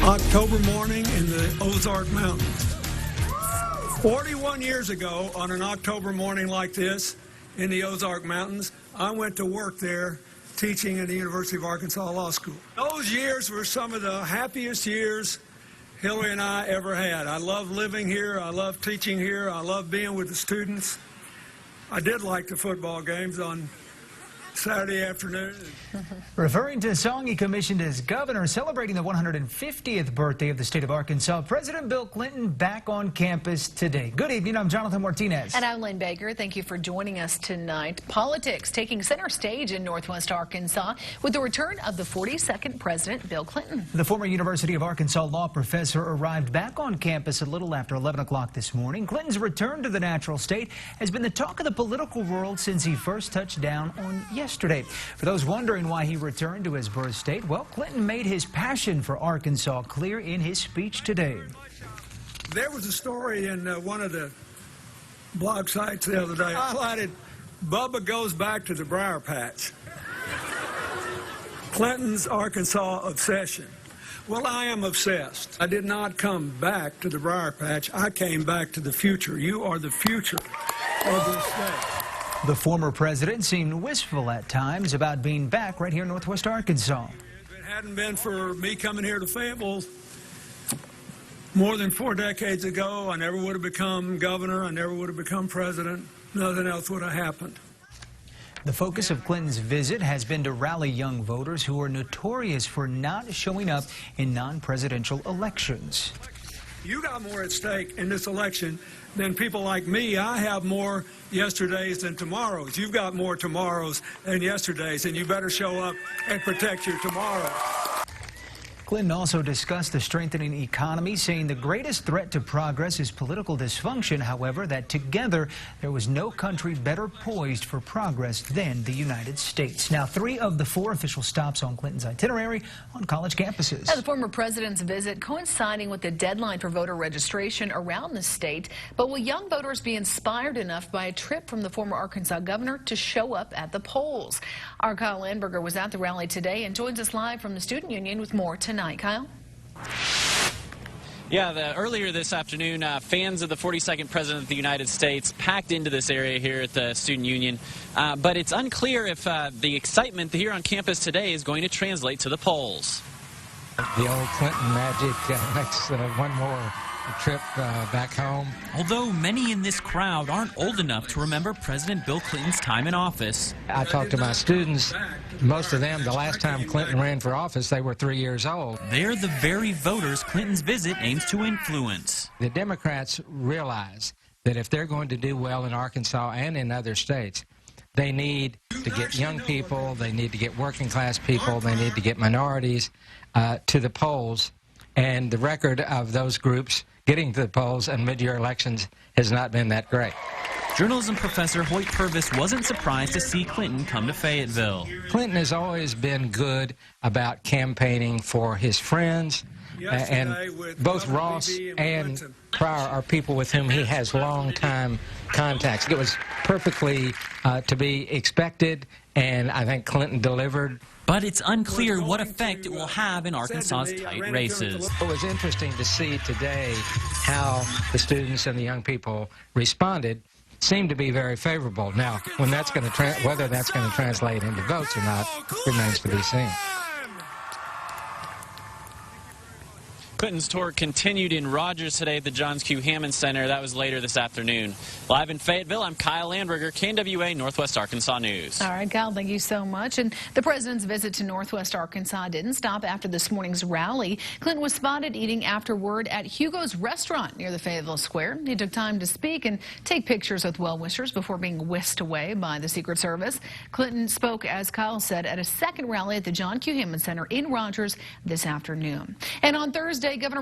October morning in the Ozark Mountains. 41 years ago, on an October morning like this in the Ozark Mountains, I went to work there teaching at the University of Arkansas Law School. Those years were some of the happiest years Hillary and I ever had. I love living here. I love teaching here. I love being with the students. I did like the football games on Saturday afternoon. Referring to a song he commissioned as governor, celebrating the 150th birthday of the state of Arkansas, President Bill Clinton back on campus today. Good evening, I'm Jonathan Martinez. And I'm Lynn Baker. Thank you for joining us tonight. Politics taking center stage in Northwest Arkansas with the return of the 42nd President Bill Clinton. The former University of Arkansas law professor arrived back on campus a little after 11 o'clock this morning. Clinton's return to the natural state has been the talk of the political world since he first touched down on yesterday. For those wondering why he returned to his birth state, well, Clinton made his passion for Arkansas clear in his speech today. There was a story in one of the blog sites the other day highlighted Bubba goes back to the Briar Patch. Clinton's Arkansas obsession. Well, I am obsessed. I did not come back to the Briar Patch. I came back to the future. You are the future of this state. The former president seemed wistful at times about being back right here in Northwest Arkansas. If it hadn't been for me coming here to Fayetteville more than 4 decades ago, I never would have become governor. I never would have become president. Nothing else would have happened. The focus of Clinton's visit has been to rally young voters who are notorious for not showing up in non-presidential elections. You got more at stake in this election than people like me. I have more yesterdays than tomorrows. You've got more tomorrows than yesterdays, and you better show up and protect your tomorrow. Clinton also discussed the strengthening economy, saying the greatest threat to progress is political dysfunction, however, that together there was no country better poised for progress than the United States. Now, 3 of the 4 official stops on Clinton's itinerary on college campuses. And the former president's visit coinciding with the deadline for voter registration around the state. But will young voters be inspired enough by a trip from the former Arkansas governor to show up at the polls? Our Kyle Landberger was at the rally today and joins us live from the Student Union with more tonight. Kyle? Yeah, earlier this afternoon, fans of the 42nd President of the United States packed into this area here at the Student Union. But it's unclear if the excitement here on campus today is going to translate to the polls. The old Clinton magic makes one more trip back home. Although many in this crowd aren't old enough to remember President Bill Clinton's time in office. I talked to my students. Most of them, the last time Clinton ran for office, they were 3 years old. They're the very voters Clinton's visit aims to influence. The Democrats realize that if they're going to do well in Arkansas and in other states, they need to get young people, they need to get working class people, they need to get minorities to the polls. And the record of those groups getting to the polls in mid-year elections has not been that great. Journalism professor Hoyt Purvis wasn't surprised to see Clinton come to Fayetteville. Clinton has always been good about campaigning for his friends, and both Ross and Pryor are people with whom he has long-time contacts. It was perfectly to be expected, and I think Clinton delivered. But it's unclear what effect it will have in Arkansas's tight races. It was interesting to see today how the students and the young people responded. Seemed to be very favorable. Now, when that's going to whether that's going to translate into votes or not remains to be seen. Clinton's tour continued in Rogers today at the Johns Q. Hammond Center. That was later this afternoon. Live in Fayetteville, I'm Kyle Landberger, KNWA Northwest Arkansas News. All right, Kyle, thank you so much. And the president's visit to Northwest Arkansas didn't stop after this morning's rally. Clinton was spotted eating afterward at Hugo's restaurant near the Fayetteville Square. He took time to speak and take pictures with well-wishers before being whisked away by the Secret Service. Clinton spoke, as Kyle said, at a second rally at the John Q. Hammond Center in Rogers this afternoon. And on Thursday, Governor